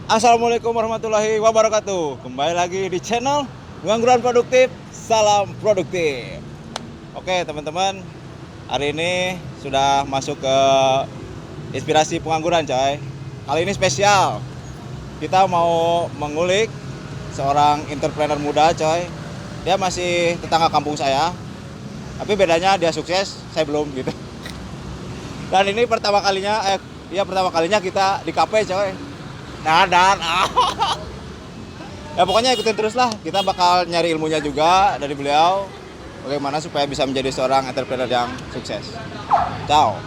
Assalamualaikum warahmatullahi wabarakatuh. Kembali lagi di channel Pengangguran Produktif. Salam produktif. Oke teman-teman, hari ini sudah masuk ke inspirasi pengangguran coy. Kali ini spesial. Kita mau mengulik seorang entrepreneur muda coy. Dia masih tetangga kampung saya. Tapi bedanya dia sukses, saya belum gitu. Dan ini pertama kalinya kita di kafe coy. Dan ya pokoknya ikutin terus lah. Kita bakal nyari ilmunya juga dari beliau, bagaimana supaya bisa menjadi seorang entrepreneur yang sukses. Ciao.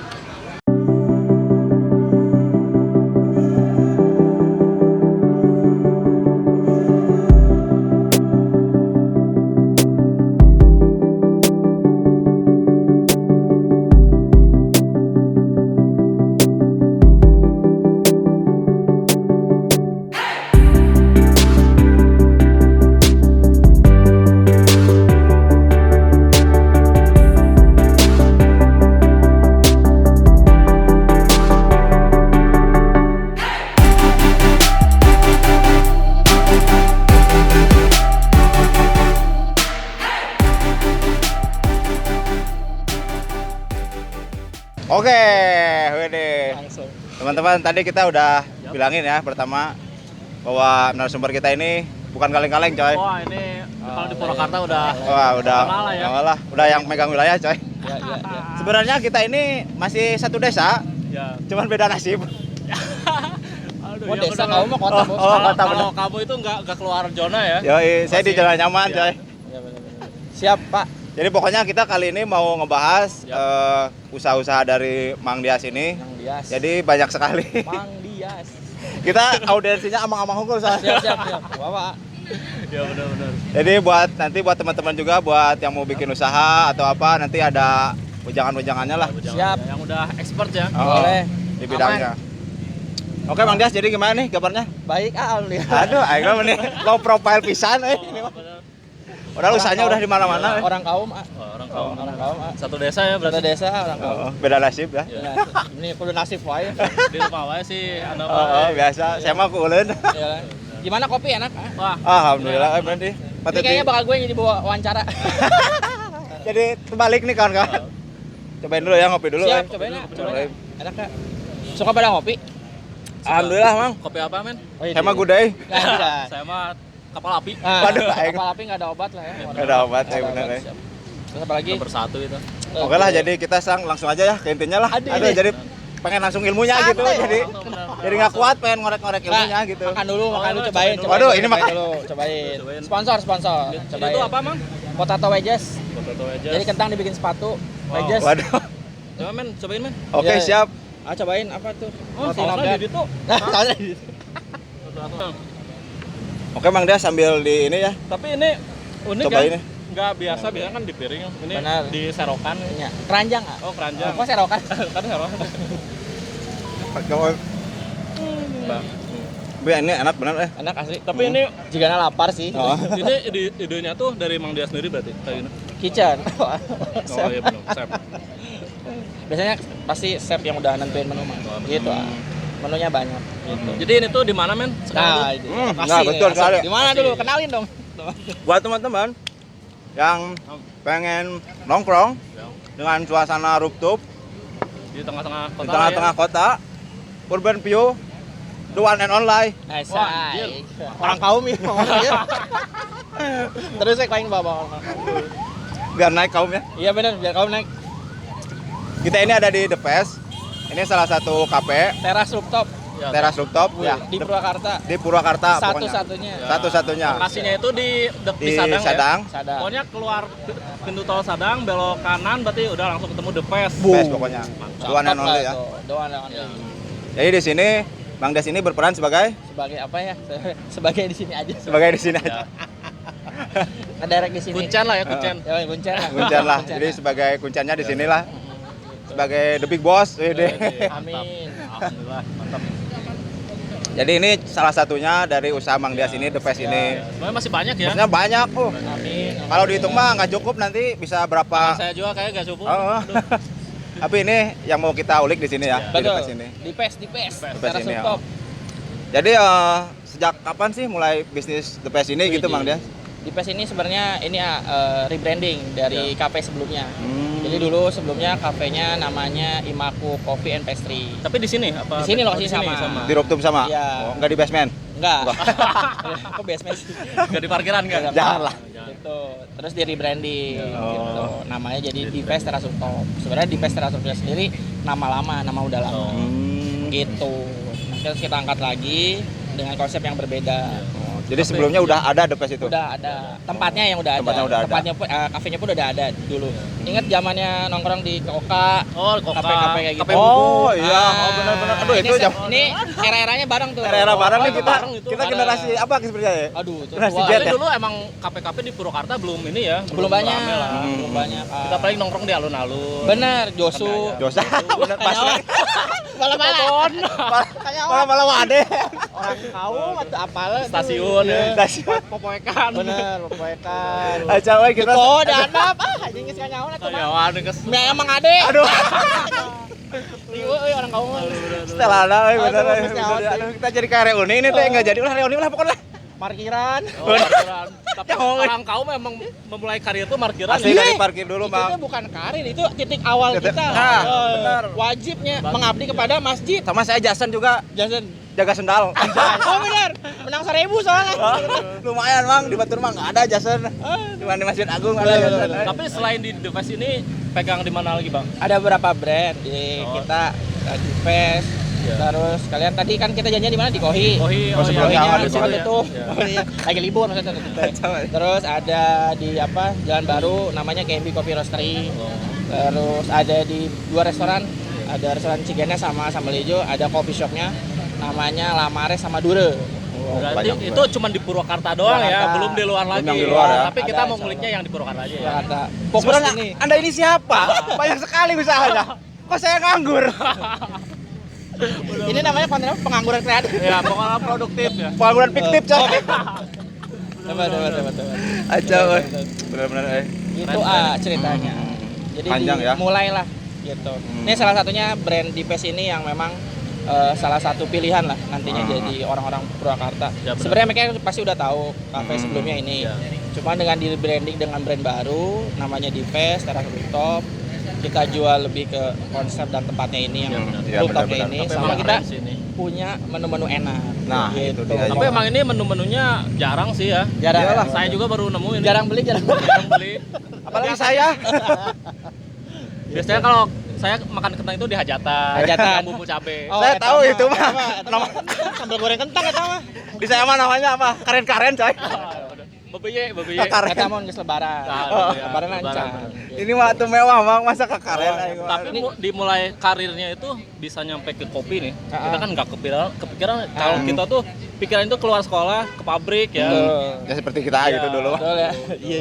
Oke, wede. Teman-teman, tadi kita udah bilangin ya pertama bahwa narasumber kita ini bukan kaleng-kaleng coy. Wah, ini kalau di Purwakarta udah Kenal ya. Udah yang megang wilayah coy. Ya. Sebenarnya kita ini masih satu desa, Ya. cuman beda nasib. Aduh, Oh, ya desa udah. kamu mah kota, Bos. kota, Kalau bener. kamu itu nggak keluar zona ya. Yoi, saya di Masih- jalan nyaman ya. coy. Ya, bener-bener. Siap, Pak. Jadi pokoknya kita kali ini mau ngebahas Yap. usaha-usaha dari Mang Dias ini. Mang Dias. Jadi banyak sekali. Mang Dias. Kita audiensinya amang-amang hukum soalnya. Siap. Bapak. Ya benar-benar. Jadi buat teman-teman juga buat yang mau bikin usaha atau apa nanti ada ujangan-ujangannya lah Siap. Yang udah expert ya. Boleh. di bidangnya. Oke Mang Dias, jadi gimana nih kabarnya? Baik, alhamdulillah. Aduh, ayo nih low profile pisan ini mah. Benar. Udah usahanya udah di mana-mana. Orang kaum, ah. Oh, orang kaum. Orang kaum, ah. Satu desa ya Satu berarti. desa, orang kaum. Beda nasib ya. Ya. Ini kudu nasib wae. Di rumah wae sih anda Biasa. Saya mah kuuleun. Ya. Gimana kopi enak, ah? Wah, Alhamdulillah, berarti. Ini kayaknya bakal gue yang jadi bawa wawancara. Jadi terbalik nih kawan-kawan. Cobain dulu ya, ngopi dulu. Siap, eh. cobain, ah. Cobain. Enak, Kak. Suka pada ngopi? Alhamdulillah, Mang. kopi apa men? Oh, iya, Saya mah iya. gudai. Nah, tidak. Saya mah kapal api. Ah, Waduh, aing. kapal api nggak ada obat lah ya. Nggak ada obat, Nggak ya ada bener, obat, ya. siap. Terus apa lagi? Nomor satu itu. Oke lah, jadi kita langsung aja ya ke intinya lah. Aduh, Aduh, ini. jadi pengen langsung ilmunya Santai. gitu. Jadi nggak kuat pengen ngorek-ngorek ilmunya Nah, gitu. Makan dulu, Oh, cobain. cobain dulu. Waduh, ini cobain makan. dulu, cobain. Cobain. Sponsor. Ini Cobain. itu apa, Mang? Potato wedges. Potato aja. Jadi kentang dibikin sepatu. Wow. Wedges. Waduh. Coba men, cobain men. Oke, Iya. siap. Ah, cobain apa tuh? Oh, Roti sausnya nugget. di situ. Nah, sausnya di situ. Satu-satu. Oke, Mang Dias sambil di ini ya. Tapi ini unik Coba kan? ini. Nggak biasa kan di piring. Ini Benar. di serokan. Iya. Keranjang ah. Oh, keranjang. Kok serokan? Kan serokan. Bu, ini enak bener eh. Enak asli. Tapi ini Jika lapar sih. Oh. ini idenya tuh dari Mang Dias sendiri berarti kayak gini. Kitchen. Oh iya benar, chef. Biasanya pasti chef yang udah nentuin menu mah. Oh, Gitu ah. Menunya banyak gitu. Jadi ini tuh di mana men? Sekarang Nah, tuh? itu. Nah, betul sekali. Di mana dulu? Kenalin dong. Buat teman-teman yang pengen nongkrong dengan suasana rooftop Di tengah-tengah kota. di tengah-tengah kota, Urban View, the one and only. Nice. Wah, anjir. Orang kaum ya. Terus saya kain bawa. Biar naik kaum ya. Iya benar, biar kaum naik Kita ini ada di The Fest. Ini salah satu kafe, teras rooftop Ya, teras rooftop ya, di Purwakarta. di Purwakarta pokoknya. Satu-satunya. Ya. Satunya Lokasinya itu di di Sadang, Sadang. ya. Sadar. Pokoknya keluar pintu tol Sadang, belok kanan berarti udah langsung ketemu The Fest. Fest pokoknya. The one and only ya. The one and only. Ya. Jadi di sini Mang Dias ini berperan sebagai Sebagai apa ya? Sebagai di sini aja. sebagai di sini aja. Ngedirect di sini. Kuncen lah ya, kuncen. Ya, kuncen lah. Kuncian lah. Jadi sebagai kunciannya di sinilah. Sebagai the big boss. Wede. Amin. Alhamdulillah, mantap. Jadi ini salah satunya dari usaha Mang Dias ini, The Fest ini. Sebenarnya masih banyak ya. Maksudnya banyak tuh. Amin. Kalau dihitung mah nggak cukup nanti bisa berapa. Saya juga kayak gak cukup. Oh. Aduh. Tapi ini yang mau kita ulik di sini ya, di The Betul. Fest ini. Di PES. PES Teras ini, ya. rooftop. Jadi sejak kapan sih mulai bisnis The Pes ini gitu Mang Dias? Di PES ini sebenarnya ini rebranding dari kafe sebelumnya. Jadi dulu sebelumnya kafenya namanya Imaku Coffee and Pastry. Tapi di sini apa? Di sini Oh, lokasinya sama. Di rooftop sama? Iya. Oh, enggak di basement? Enggak. Kok basement sih? Enggak di parkiran kan? Janganlah. Gitu. Terus di rebranding Oh. gitu. Namanya jadi di PES Teras Rooftop. Sebenarnya di PES Teras Rooftop sendiri nama lama, nama udah lama. Oh. Gitu. Nah, terus kita angkat lagi dengan konsep yang berbeda. Jadi sebelumnya udah ada The Pes itu? Udah ada tempatnya yang udah ada. Tempatnya udah ada. Tempatnya pun kafenya pun udah ada dulu. Ingat zamannya nongkrong di Koka. Oh, Koka. Kafe-kafe kayak gitu. Kafe Oh bubuk. iya, oh benar-benar. Aduh itu ini era-eranya bareng tuh. era barang nih itu kita. bareng itu, Kita bareng. generasi apa sebenarnya ya? Aduh, itu Generasi tua. Z Tapi ya? dulu emang kafe-kafe di Purwakarta belum ini ya. Belum banyak. rame lah. Belum banyak. Kita paling nongkrong di alun-alun. Bener, Josu. Dosa. Benar pas. Malam-malam. Malah wade. Orang kaum atau apalah. Stasiun ya. Stasiun. Popoekan. Bener, poekan. Aja we kita. Oh, danap. Anjing geus kanyaon atuh mah. Kayawan kes. Emang ade. Aduh. Euy orang kaum. Setelana we bener. Aduh, we, Gusti bener. Allah. Aduh, kita jadi kayak reuni ini teh enggak jadi ulah reuni lah pokoknya. Parkiran. Oh, parkiran. Tapi Jangan. orang kaum memang memulai karir tuh parkiran. Asli Iya. dari parkir dulu, Itu tuh Bang. bukan karir, itu titik awal Titik- kita. Nah, Eh, benar. Wajibnya Bagus. mengabdi kepada masjid. Sama saya Jason juga Jason. jaga sendal. Oh benar, menang 1000 soalnya. Lumayan, Bang. Di Batur mah enggak ada Jason. Cuma di Masjid Agung ada Jason. Tapi selain di The Fest ini pegang di mana lagi, Bang? Ada beberapa brand di Oh. kita di Fest. Iya. Terus kalian tadi kan kita janjian di mana di Kohi. Kohi, Oh, sebelumnya Kohinya ada di situ ya. tuh. Iya. Oh, iya. Lagi libur maksudnya. Terus ada di apa? Jalan Baru namanya KMB Coffee Roastery. Terus ada di 2 restoran. Ada restoran Cigana sama Sambal Hijau, ada coffee shopnya namanya Lamares sama Dure. Berarti banyak itu cuma di Purwakarta doang ya, Purwakarta. belum di luar lagi. yang di luar ya. Tapi kita Ada, mau nguliknya yang di Purwakarta aja ya. Purwakarta. Fokus Sebenarnya ini. Anda ini siapa? Banyak sekali usahanya. Kok saya nganggur? Ini namanya konten apa? Pengangguran kreatif. Ya, pokoknya produktif ya. Pengangguran fiktif, coy. Coba. Aja, weh. Benar-benar Itu ceritanya. Jadi Panjang ya. mulailah gitu. Ini salah satunya brand di PES ini yang memang salah satu pilihan lah nantinya jadi orang-orang Purwakarta. Ya, benar. Sebenarnya mereka pasti udah tahu kafe sebelumnya ini. Ya. Cuma dengan di branding dengan brand baru namanya di PES Teras Rooftop, kita jual lebih ke konsep dan tempatnya ini yang Ya, rooftopnya benar-benar. ini Tapi sama emang kita keren sih ini. punya menu-menu enak. Nah, itu dia. Tapi emang ini menu-menunya jarang sih ya. jarang. Iyalah. Saya juga baru nemu ini. jarang beli, jarang Jarang beli. Apalagi saya. Biasanya kalau saya makan kentang itu di hajatan. Hajatan. Yang bumbu cabe. Saya tahu itu mah. Sambal goreng kentang eta mah. Di saya mah namanya apa? Karen-karen, coy. Bebeye. Karen. Eta mau geus lebaran. Oh, iya. Lebaran lancar. Ini mah tuh mewah, Bang. Masa ke karen aing mah. Tapi dimulai karirnya itu bisa nyampe ke kopi nih. Kita kan nggak kepikiran kalau kita tuh pikiran itu keluar sekolah ke pabrik ya. Ya seperti kita Iya. gitu dulu. Betul ya. Iya.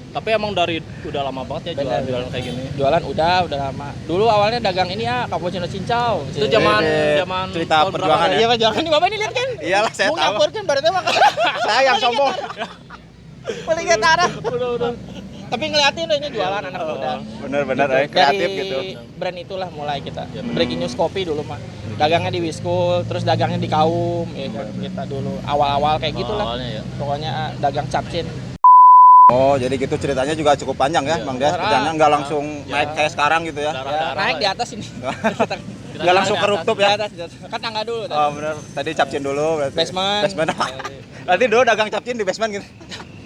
Tapi emang dari udah lama banget ya Benar. jualan kayak gini. Jualan udah lama. Dulu awalnya dagang ini ya cappuccino cincau. Itu zaman Ini cerita tahun berapa perjuangan tuh? ya. Iya, perjuangan ini Bapak ini lihat kan? Iyalah, saya Mau tahu. nyamperkeun berarti mah. Saya yang sombong. Paling ketara. Tapi ngeliatin ini jualan anak muda. Bener-bener kreatif gitu. Brand itulah mulai kita. Breaking News Kopi dulu mah. Dagangnya di Wiskul, terus dagangnya di Kaum, ya kan kita dulu awal-awal kayak gitulah. Awalnya ya. Pokoknya dagang capcin. Oh, jadi gitu ceritanya juga cukup panjang ya, Iya. Bang Des. Perjalanan nggak langsung naik kayak sekarang gitu ya. Darah-darah Naik lah di ya. atas ini. Nggak langsung ke rooftop ya. Di atas. Kan tangga dulu. Oh, bener. Tadi capcin dulu berarti. Basement. Basement apa? Berarti dulu dagang capcin di basement gitu.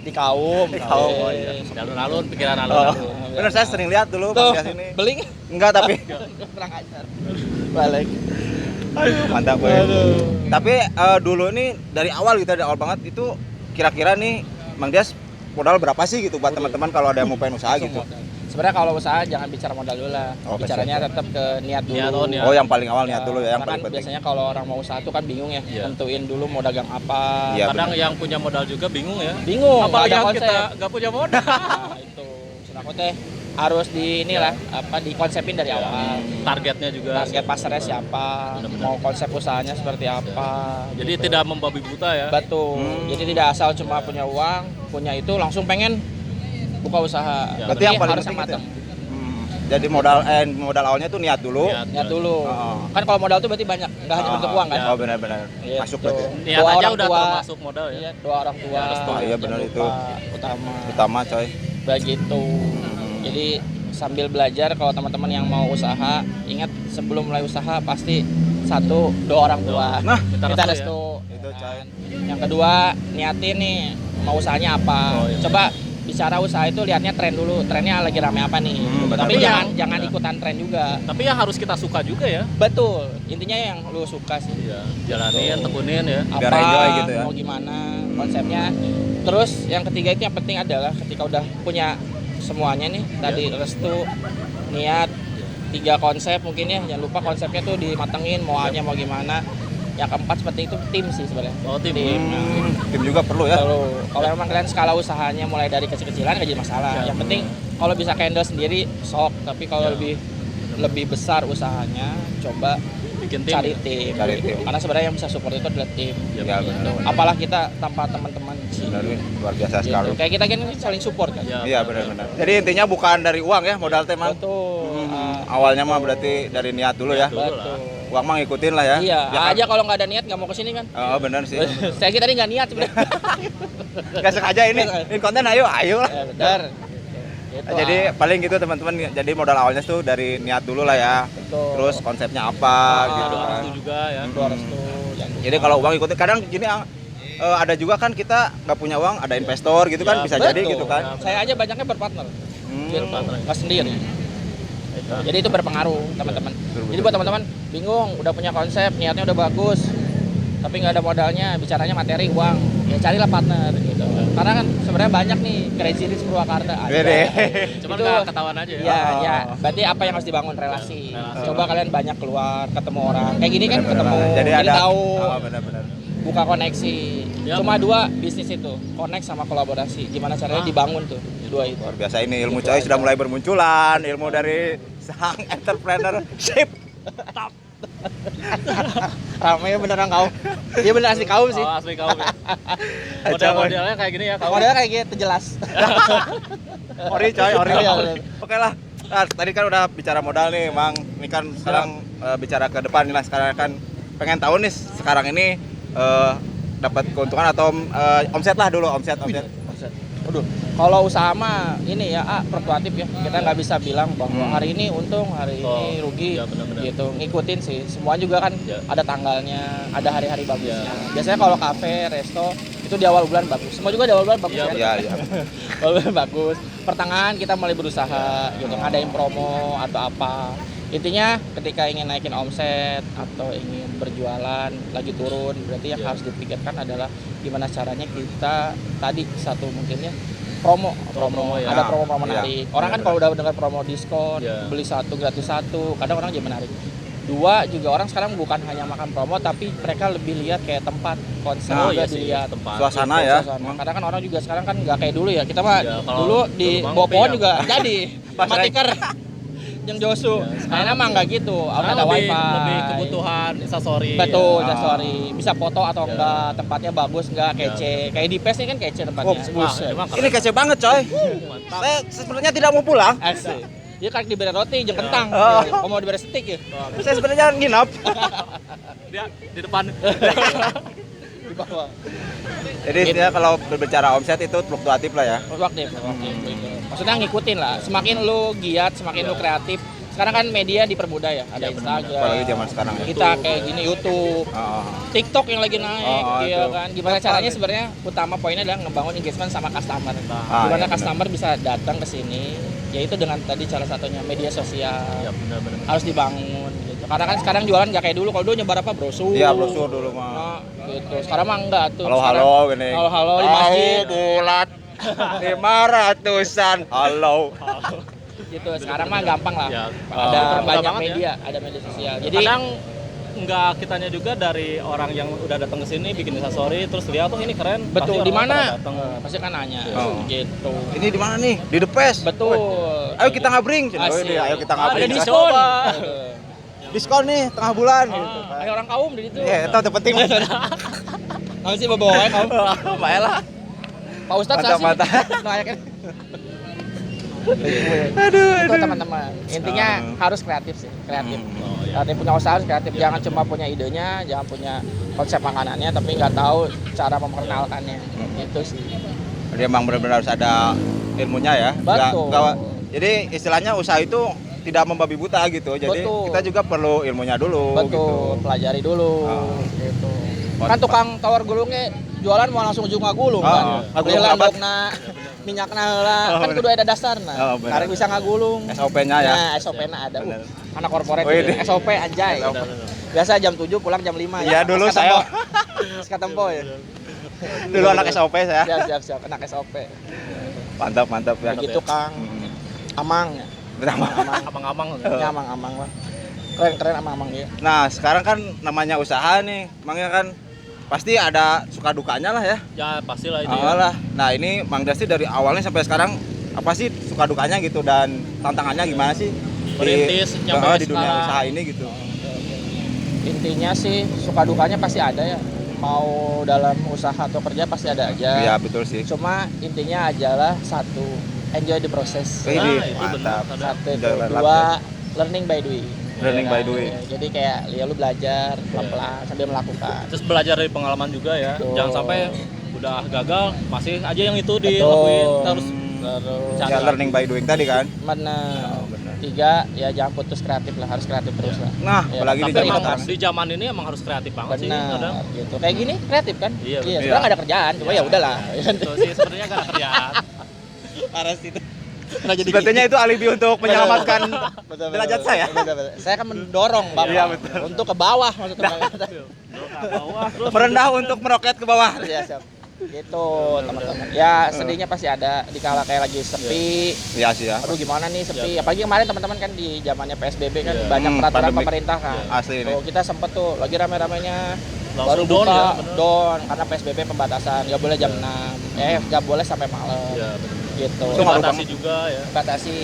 Di Kaum. Di Kaum, oh iya. Alun-alun, pikiran Oh, alun-alun. bener saya sering lihat dulu Tuh, Bang Des ini. beling. Enggak tapi Kurang ajar. Balik. mantap gue. Tapi dulu ini dari awal gitu, dari awal banget itu kira-kira nih Bang Des modal berapa sih gitu buat teman-teman kalau ada yang mau pengen usaha gitu? Sebenarnya kalau usaha jangan bicara modal dulu lah. Oh, Bicaranya tetap ke niat dulu. Niat, niat. Oh, yang paling awal niat dulu ya, yang karena paling kan penting. biasanya kalau orang mau usaha tuh kan bingung ya, Iya. nentuin dulu mau dagang apa. Iya. Kadang yang punya modal juga bingung ya. Bingung, nggak Apalagi ada yang konsep. kita nggak punya modal. Nah, itu aku teh harus di inilah apa dikonsepin dari awal. Targetnya juga. Target pasarnya siapa, Benar-benar. mau konsep usahanya seperti apa. Jadi gitu. tidak membabi buta ya. Betul. Jadi tidak asal cuma punya uang, punya itu langsung pengen buka usaha. Ya, berarti yang paling harus penting yang itu ya? matang. Jadi modal awalnya tuh niat dulu. Niat dulu. Oh. Kan kalau modal tuh berarti banyak, nggak hanya bentuk uang kan? Oh benar-benar. Gitu. Masuk berarti. Niat Doa aja orang udah tua. termasuk modal ya. Iya, doa orang tua. Oh, iya benar jangan itu. lupa, utama. Coy. Begitu. Jadi sambil belajar kalau teman-teman yang mau usaha, ingat sebelum mulai usaha pasti satu doa orang tua. Nah, kita restu restu. Itu, coy. Kan. Yang kedua, niatin nih mau usahanya apa. Oh, iya. Coba bicara usaha itu lihatnya tren dulu. Trennya lagi rame apa nih. benar, Tapi benar. jangan ikutan tren juga. Tapi yang harus kita suka juga ya. Betul. Intinya yang lu suka sih. Iya, jalanin, tekunin ya. Apa, Biar enjoy gitu ya. mau gimana konsepnya. Terus yang ketiga itu yang penting adalah ketika udah punya semuanya nih, tadi restu, niat, 3 konsep mungkin ya, jangan lupa konsepnya tuh dimatengin mau hanya mau gimana. Yang keempat seperti itu tim sih sebenarnya. Oh, tim. Tim juga perlu ya. Kalau memang kalian skala usahanya mulai dari kecil-kecilan nggak jadi masalah. Ya. Yang penting kalau bisa handle sendiri sok, tapi kalau Ya. lebih besar usahanya coba Bikin tim. cari tim. Cari tim. Karena sebenarnya yang bisa support itu adalah tim. Ya, Ya, betul. benar. Apalah kita tanpa teman-teman sih. Benar, Win. Luar biasa Gitu. sekali. Kayak kita kan saling support kan. Ya, Iya benar-benar. Jadi intinya bukan dari uang ya modal teh Mang. Betul. Awalnya mah berarti dari niat dulu ya. Betul. Betul. Uang mah ngikutin lah ya. Iya, Ya kan? aja kalau nggak ada niat nggak mau kesini kan. Oh benar sih. Saya tadi nggak niat sebenarnya. Gak sengaja ini konten ayo lah. Ya, benar. Gitu, Jadi paling gitu teman-teman. Jadi modal awalnya tuh dari niat dulu lah ya. betul. Terus konsepnya apa gitu Doa kan. restu juga ya. Doa restu. jangan lupa. Jadi kalau uang ikutin kadang gini ada juga kan kita nggak punya uang, ada investor gitu kan Ya, bisa Betul. jadi gitu kan. Saya aja banyaknya berpartner. Hmm. Nggak sendiri. Jadi itu berpengaruh teman-teman. Jadi buat teman-teman bingung, udah punya konsep, niatnya udah bagus, tapi nggak ada modalnya, bicaranya materi uang, ya carilah partner gitu. Karena kan sebenarnya banyak nih Crazy Rich Purwakarta. ada. Bede. Cuman Itu- nggak ketahuan aja ya. Ya, Oh. ya. Berarti apa yang harus dibangun relasi. Relasi. Coba kalian banyak keluar, ketemu orang. Kayak gini kan Benar-benar. ketemu, Jadi jadi ada tahu, benar-benar. buka koneksi. Ya, Cuma 2 bisnis itu, connect sama kolaborasi. Gimana caranya dibangun tuh 2 itu. Luar biasa ini ilmu Gitu coy aja. sudah mulai bermunculan, ilmu dari sang entrepreneurship. Ramai beneran kaum. Dia bener asli kaum sih. Oh, asli kaum ya. Model-modelnya kayak gini ya kaum. Modelnya kayak gitu jelas. Ori coy, ori. Iya, iya. Oke lah. Nah, tadi kan udah bicara modal nih, Mang. Ini kan sekarang bicara ke depan nih lah. Sekarang kan pengen tahu nih sekarang ini dapat keuntungan atau omset lah dulu, omset. Aduh, kalau usaha mah ini ya, fluktuatif ya. Kita nggak bisa bilang bahwa hari ini untung, hari ini Oh, rugi. iya, benar-benar. Gitu, ngikutin sih. Semua juga kan Ya. ada tanggalnya, ada hari-hari bagusnya. Ya. Biasanya kalau kafe, resto itu di awal bulan bagus. Semua juga di awal bulan bagus Iya, kan? Iya, iya. Awal bulan bagus. Pertengahan kita mulai berusaha gitu, ngadain promo atau apa. Intinya ketika ingin naikin omset atau ingin berjualan lagi turun, berarti yang Ya. harus dipikirkan adalah gimana caranya kita tadi satu mungkin ya promo ya. ada promo Iya. menarik. Orang kan Benar. kalau udah dengar promo diskon, Ya. beli 1 gratis 1, kadang orang jadi menarik. 2 juga orang sekarang bukan hanya makan promo tapi mereka lebih lihat kayak tempat konsep Oh, juga iya sih, dilihat. tempat. Suasana ya. Suasana. Karena kan orang juga sekarang kan nggak kayak dulu ya. Kita mah Ya, kalau dulu di dulu mah bawah ngopi pohon ya. juga jadi Pas sama tikar yang Josu. Sekarang mah nggak gitu. Karena Ada lebih, wifi. lebih kebutuhan instastory. Betul, Ya. sorry. Bisa foto atau Ya. enggak, tempatnya bagus enggak, kece. Kayak di PES ini kan kece tempatnya. Oh, Wah, emang Ini kece banget coy. mantap. Saya sebenarnya tidak mau pulang. Asik. Dia kan diberi roti, jeung kentang. Oh. Oh, mau diberi steak ya? Saya sebenarnya nginap. Dia di depan. Di bawah. Jadi intinya kalau berbicara omset itu fluktuatif lah ya. Waktu gitu. Maksudnya ngikutin lah. Semakin lu giat, semakin lu kreatif. Sekarang kan media dipermudah ya, ada Ya, benar. Instagram. Apalagi zaman sekarang ya. Kita kayak gini YouTube, Oh. TikTok yang lagi naik, Oh, iya itu. kan. Gimana caranya sebenarnya utama poinnya adalah ngebangun engagement sama customer. Gimana iya, customer bisa datang ke sini, yaitu dengan tadi salah satunya media sosial. Ya benar-benar. Harus dibangun gitu. Karena kan sekarang jualan nggak kayak dulu. Kalau dulu nyebar apa brosur. Iya, brosur dulu mah. Nah, gitu. Sekarang mah enggak tuh. Halo gini. Halo di masjid. Bulat 500-an. Halo. Gitu. Sekarang mah gampang lah. Ya, Ada mudah banyak banget ya. media, ada media sosial. Jadi Kadang nggak kitanya juga dari orang yang udah datang ke sini bikin instastory terus lihat tuh ini keren. betul pasti di orang-orang mana? pada datang. Pasti kan nanya. Oh. Gitu. Ini di mana nih? Di The Pest. Betul. Ayo kita ngabring. Oh, Asik. ini, ayo kita Ada ngabring. diskon. Coba. Gitu. Diskon nih tengah bulan gitu. Ada orang kaum di situ. Ya, itu penting. Nggak sih bawa kaum. Baiklah. Pak Ustadz Mantap, sih. mantap. Nah, ya kan. Itu teman-teman. Intinya harus kreatif sih, kreatif. Kreatif punya usaha harus kreatif. Jangan cuma punya idenya, jangan punya konsep makanannya, tapi nggak tahu cara memperkenalkannya. Itu sih. Jadi emang benar-benar harus ada ilmunya ya. Betul. Jadi istilahnya usaha itu tidak membabi buta gitu. Jadi Betul. kita juga perlu ilmunya dulu Betul, gitu. pelajari dulu. Gitu. Kan tukang tawar gulungnya jualan mau langsung ujung ngagulung kan. ngagulung Beli apa? landokna, minyakna lah, kan kudu ada dasarna. Karek bisa ngagulung. SOP-nya ya. Nah, SOP-na ada. Bener. Anak korporat Oh, gitu. ini. SOP anjay. Biasa jam 7 pulang jam 5 Iya, dulu saya. Sekatempo ya. Dulu anak SOP saya. Siap, anak SOP. Mantap ya. Begitu Kang. Amang ya. Abang-abang. Ya, amang lah. Keren amang ya. Nah, sekarang kan namanya usaha nih, makanya kan pasti ada suka dukanya lah ya. Ya pastilah itu. Lah. Nah, ini Mang Dasti dari awalnya sampai sekarang apa sih suka dukanya gitu dan tantangannya gimana sih Merintis nyampe di dunia sekarang. usaha ini gitu. Intinya sih suka dukanya pasti ada ya. Mau dalam usaha atau kerja pasti ada aja. Iya, betul sih. Cuma intinya adalah satu, enjoy the process. Ini itu mantap. benar. Satu, dua, learning by doing. Learning Ya by kan? doing. Jadi kayak ya lu belajar pelan-pelan sambil melakukan. Terus belajar dari pengalaman juga ya. Betul. Jangan sampai udah gagal masih aja yang itu Betul. dilakuin terus. Terus Ya, learning by doing tadi kan. mana? Tiga, ya jangan putus kreatif lah, harus kreatif terus lah. Nah, Ya, apalagi di Tapi zaman emang sekarang. di zaman ini emang harus kreatif banget sih kadang. Benar, gitu. Kayak gini kreatif kan? Iya, sekarang nggak ada kerjaan, cuma ya udahlah. Itu sih sebenarnya gak ada kerjaan. Parah sih itu. Sepertinya itu alibi untuk menyelamatkan derajat saya. Betul. Saya kan mendorong Bapak Iya, betul. untuk ke bawah maksudnya. Merendah untuk meroket ke bawah. Ya, siap. Gitu, teman-teman. Ya, sedihnya pasti ada di kala kayak lagi sepi. Iya sih ya. Aduh gimana nih sepi. Apalagi kemarin teman-teman kan di zamannya PSBB kan Iya. banyak peraturan Pandemi. pemerintah kan. Asli ini. Tuh, kita sempet tuh lagi rame-ramenya baru Langsung down buka ya, bener. down karena PSBB pembatasan. Nggak boleh jam 6. Nggak boleh sampai malam. Iya, benar. Gitu. Itu ngaruh Batasi juga ya. Batasi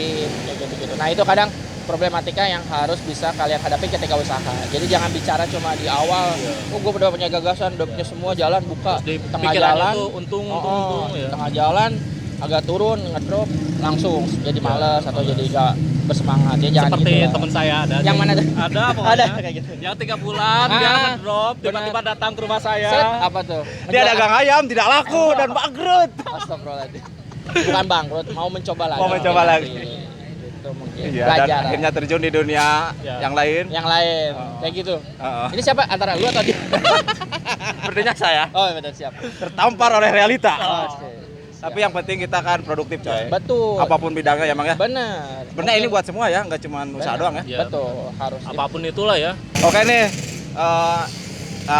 kayak gitu-gitu. Nah, itu kadang problematika yang harus bisa kalian hadapi ketika usaha. Jadi jangan bicara cuma di awal, oh gue udah punya gagasan, udah punya semua jalan buka, Terus di tengah pikirannya jalan, tuh untung ya. tengah jalan agak turun, ngedrop, langsung jadi males atau jadi gak bersemangat. Ya jangan Seperti gitu lah. teman saya ada. Yang mana tuh? Ada pokoknya. Ada kayak gitu. Yang 3 bulan dia ngedrop, tiba-tiba datang ke rumah saya. Set, apa tuh? Dia dagang ayam tidak laku dan bangkrut. Astagfirullahaladzim. Bukan bangkrut, mau mencoba lagi. Mau mencoba lagi. Gitu mungkin. Iya, dan Belajar. akhirnya terjun di dunia Ya. yang lain. Yang lain, kayak gitu. Heeh. Ini siapa antara lu atau dia? Sepertinya saya Oh, betul siap. tertampar oleh realita. Oke. Tapi yang penting kita kan produktif coy. Betul. Apapun bidangnya ya Mang ya. Benar. Sebenarnya ini buat semua ya, nggak cuma usaha doang ya. Iya. Betul, harus. Apapun itulah ya. Oke nih,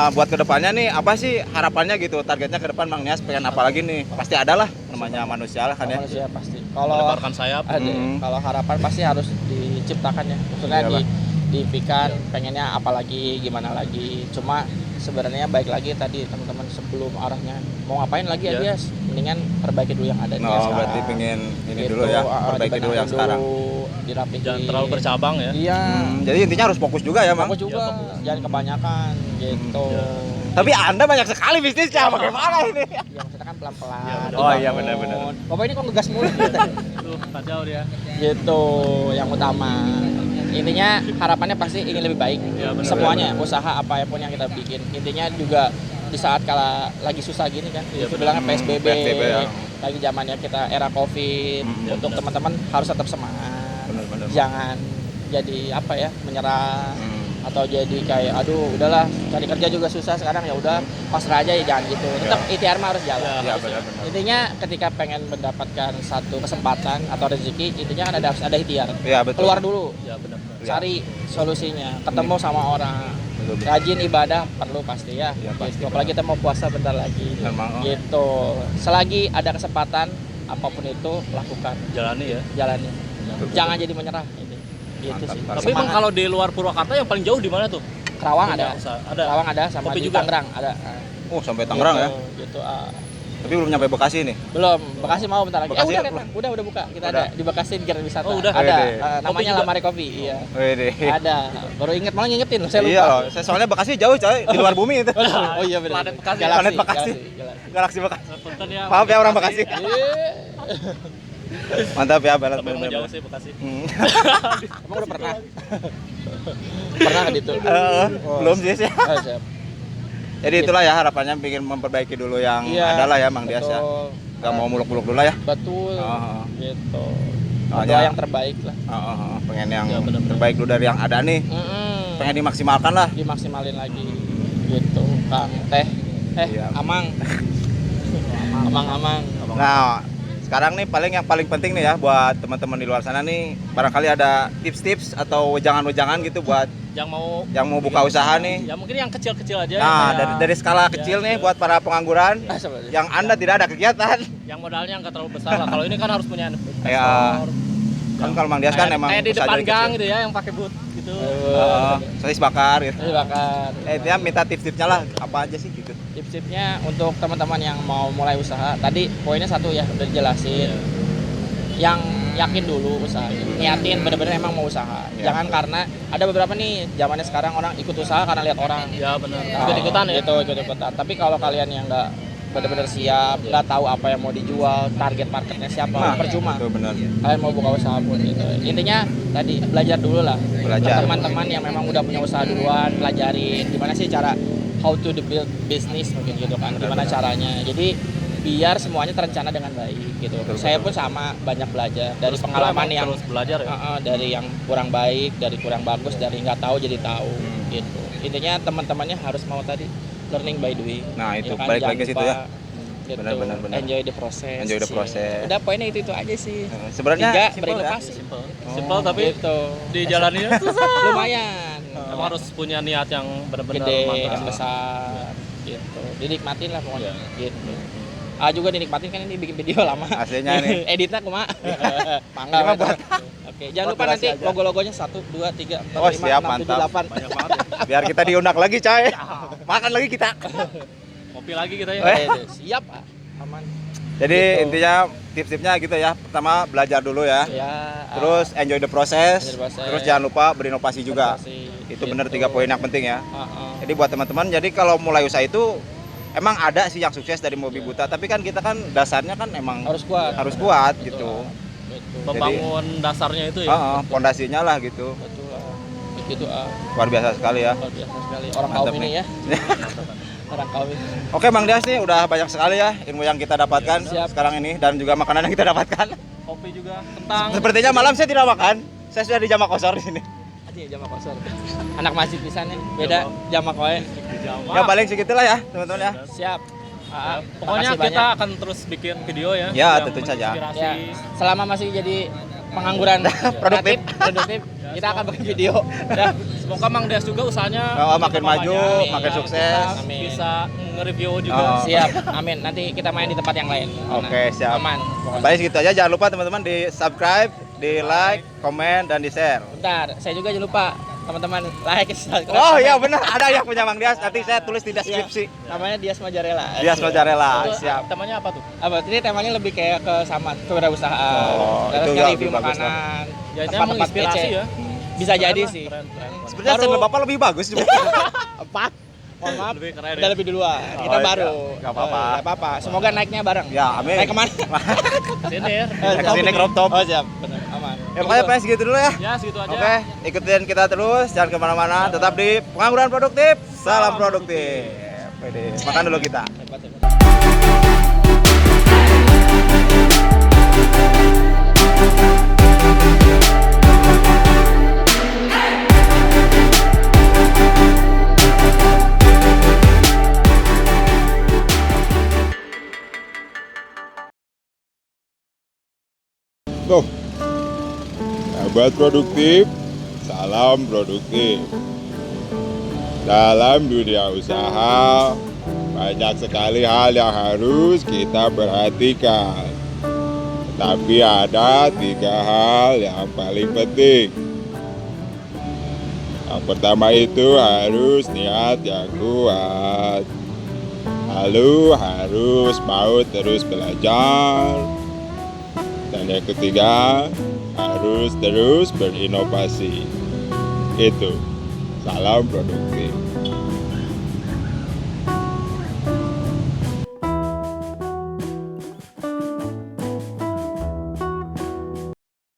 buat kedepannya nih apa sih harapannya gitu, targetnya ke depan Mang Nias pengen apa lagi nih? Pasti ada lah, namanya manusia lah kan ya. Manusia pasti. Kalau Melebarkan sayap. ada, kalau harapan pasti harus diciptakan ya. Maksudnya Iyalah. diimpikan pengennya apa lagi, gimana lagi. Cuma sebenarnya baik lagi tadi teman-teman sebelum arahnya mau ngapain lagi ya Iya. dia, mendingan perbaiki dulu yang ada nih Oh, berarti pengen ini dulu ya, perbaiki dulu yang sekarang. Dirapihin. Jangan terlalu bercabang ya. Iya. Jadi intinya harus fokus juga ya Mang. Aku juga, jangan kebanyakan gitu. Tapi Anda banyak sekali bisnisnya, bagaimana ini? Ya maksudnya kan pelan-pelan. Oh, iya, dibangun. benar-benar. Bapak ini kok ngegas mulu Tuh, kacau dia. gitu, yang utama. Intinya harapannya pasti ingin lebih baik. Ya, benar, Semuanya, usaha apapun yang kita bikin. Intinya juga di saat kala lagi susah gini kan, Iya, bilangnya PSBB, PSBB ya. lagi zamannya kita era Covid. Untuk benar. teman-teman harus tetap semangat. Benar-benar. Jangan jadi apa ya, menyerah. Hmm. Atau jadi kayak aduh udahlah cari kerja juga susah sekarang, ya udah pasrah aja, ya jangan gitu. Tetap ikhtiar mah harus jalan. Ya benar-benar. Intinya ketika pengen mendapatkan satu kesempatan atau rezeki, intinya kan harus ada ikhtiar. Iya betul. Keluar dulu, Ya benar. cari solusinya, ketemu sama orang. Betul. Rajin ibadah perlu pasti ya. Iya, pasti, Gitu. Apalagi kita mau puasa bentar lagi. Memang, oh. Gitu. Selagi ada kesempatan apapun itu lakukan, Jalani ya. jalani. Jangan jadi menyerah. Gitu Mantap, sih. mantap. Tapi emang Semangat. kalau di luar Purwakarta yang paling jauh di mana tuh? Kerawang Punya ada. usaha. Ada. Kerawang ada, sama Kopi di juga? Tangerang ada. Oh, sampai Tangerang ya. Gitu. Tapi belum nyampe Bekasi nih. Belum, Bekasi mau bentar lagi. Bekasi Udah, ya? kan? Udah buka. Kita Udah. ada di Bekasi Grand Wisata. Oh, udah? Ada. Wede. Namanya Kopi juga? Lamare Kopi, iya. Wede. Ada. Baru inget, malah ngingetin loh, saya lupa. Iya loh, saya soalnya Bekasi jauh coy, di luar bumi itu. Oh iya benar. Planet Bekasi. Galaksi, Planet Bekasi. Galaksi. Galaksi Bekasi. Punten ya. Maaf ya orang Bekasi. Iya. Mantap ya, balance Tapi emang bener-bener. jauh sih Bekasi. Emang udah pernah? Pernah ke situ? Belum sih. Oh, siap. Jadi itulah ya harapannya bikin memperbaiki dulu yang ada lah ya Mang Dias ya. betul. Gak mau muluk-muluk dulu lah ya. Betul. Oh. Gitu. Soalnya- Doa yang terbaik lah. Pengen yang Ya, bener-bener. terbaik dulu dari yang ada nih. Pengen dimaksimalkan lah. Dimaksimalin lagi. Gitu, Kang. Iya. Amang. Amang. Nah, sekarang nih yang paling penting nih ya buat teman-teman di luar sana nih, barangkali ada tips-tips atau wejangan-wejangan gitu buat yang mau buka usaha nih. ya mungkin yang kecil-kecil aja. Nah, kayak dari skala kecil nih buat para pengangguran yang Anda tidak ada kegiatan. yang modalnya nggak terlalu besar lah. Kalau ini kan harus punya investor. Ya. Kan kalau Mang Dias kan emang kayak di usaha depan dari gang kecil. gitu ya yang pakai boot gitu. Sosis bakar gitu. Ini bakar. Dia minta tips-tipsnya lah, apa aja sih gitu. Tips-tipsnya untuk teman-teman yang mau mulai usaha. Tadi poinnya satu ya, udah dijelasin. Yang yakin dulu usaha, niatin bener-bener emang mau usaha. Ya. Jangan karena ada beberapa nih zamannya sekarang orang ikut usaha karena lihat orang. Ya benar. Nah, Ikut-ikutan ya. Gitu, ikut-ikutan. Tapi kalau kalian yang nggak bener-bener siap, nggak tahu apa yang mau dijual, target marketnya siapa, percuma. Itu benar. Kalian mau buka usaha pun gitu. Intinya tadi belajar dulu lah. Belajar. Teman-teman yang memang udah punya usaha duluan, pelajarin gimana sih cara how to build business mungkin gitu kan. Gimana caranya. Jadi biar semuanya terencana dengan baik gitu. Saya pun sama banyak belajar dari Terus pengalaman emang yang terus belajar ya. dari yang kurang baik, dari kurang bagus, dari nggak tahu jadi tahu gitu. Intinya teman-temannya harus mau tadi learning by doing. Nah, itu kan? balik Jangan lagi ke situ lupa, ya. Gitu. Benar. Enjoy the process. Enjoy the sih. process. Udah poinnya itu aja sih. Sebenarnya Tiga, simpel ya. berinovasi. Simple tapi Gitu. dijalaninya susah. Lumayan. Emang harus punya niat yang benar-benar Gede, yang mantap. besar. Gitu. Dinikmatin lah pokoknya. Gitu. Juga dinikmatin kan ini bikin video lama. Aslinya nih. Editnya kumaha. Mangga Cuma buat. Oke, jangan lupa buat nanti durasi aja. logo-logonya 1 2 3 4 Oh, 5 siap, 6 7 mantap. 8. Banyak banget ya. Biar kita diundak lagi, Cai. Makan lagi kita. Kopi lagi kita ya. Siap, aman. Jadi Gitu. intinya tips-tipsnya gitu ya. Pertama belajar dulu ya. Ya. Terus enjoy the process. Enjoy the process. Terus jangan lupa berinovasi juga. Inovasi. Itu Gitu. benar 3 poin yang penting ya. Heeh. Jadi buat teman-teman, jadi kalau mulai usaha itu emang ada sih yang sukses dari Mobi Buta, tapi kan kita kan dasarnya kan emang Harus kuat. gitu. Gitu. Membangun dasarnya itu ya. Pondasinya lah gitu. Betul. Gitu Luar biasa sekali ya. luar biasa sekali orang Mantap kaum ini nih. ya. Orang kaum ini. Oke, Bang Dias nih udah banyak sekali ya ilmu yang kita dapatkan Siap. sekarang ini dan juga makanan yang kita dapatkan. Kopi juga, kentang. Sepertinya malam saya tidak makan. Saya sudah di Jamak Kosor di sini. Anjing jamak kosor. Anak masjid pisan nih. Beda jamak wae. Di Jamak. Ya paling segitulah ya, teman-teman ya. Siap. Pokoknya Makasih kita banyak. akan terus bikin video ya. Ya, yang tentu saja. menginspirasi. Ya, selama masih jadi pengangguran Produktif. produktif, kita akan bikin video. Ya, Semoga Mang Dias juga usahanya Makin maju, banyak. makin Kita sukses. Amin. Bisa nge-review juga. siap. Amin. Nanti kita main di tempat yang lain. Oke, siap. Aman. pokoknya. Paling segitu aja. Jangan lupa teman-teman di subscribe, di like, komen, dan di share. Bentar, saya juga jangan lupa teman-teman like, subscribe. Oh iya benar, ada yang punya Bang Dias. Nanti saya tulis di deskripsi. Namanya Dias Mozzarella. Dias Mozzarella, Itu siap. temanya apa tuh? Apa? Ini temanya lebih kayak ke sama kewirausahaan. Oh, Terus itu kayak lebih review bagus makanan. Ya itu tempat-tempat menginspirasi kece. ya. Bisa jadi Keren, sih. keren, keren. Sebenarnya channel Bapak lebih bagus juga. Empat. Mohon maaf. Lebih keren ya. Udah lebih duluan. Kita Oh, baru. nggak apa-apa. Nggak apa-apa. Semoga naiknya bareng. Ya, amin. Naik kemana? Sini ya. Kesini crop top. Oh siap. Benar. Aman. Ya pokoknya paling segitu dulu ya. Ya segitu aja. Oke, ikutin kita terus, jangan kemana-mana, tetap di Pengangguran Produktif, salam produktif. Pede. Makan dulu kita. Hebat, hebat. Tuh, sahabat produktif, salam produktif. Dalam dunia usaha, banyak sekali hal yang harus kita perhatikan. Tapi ada 3 hal yang paling penting. Yang pertama itu harus niat yang kuat. Lalu harus mau terus belajar. Dan yang ketiga, harus terus berinovasi. Itu. Salam produktif.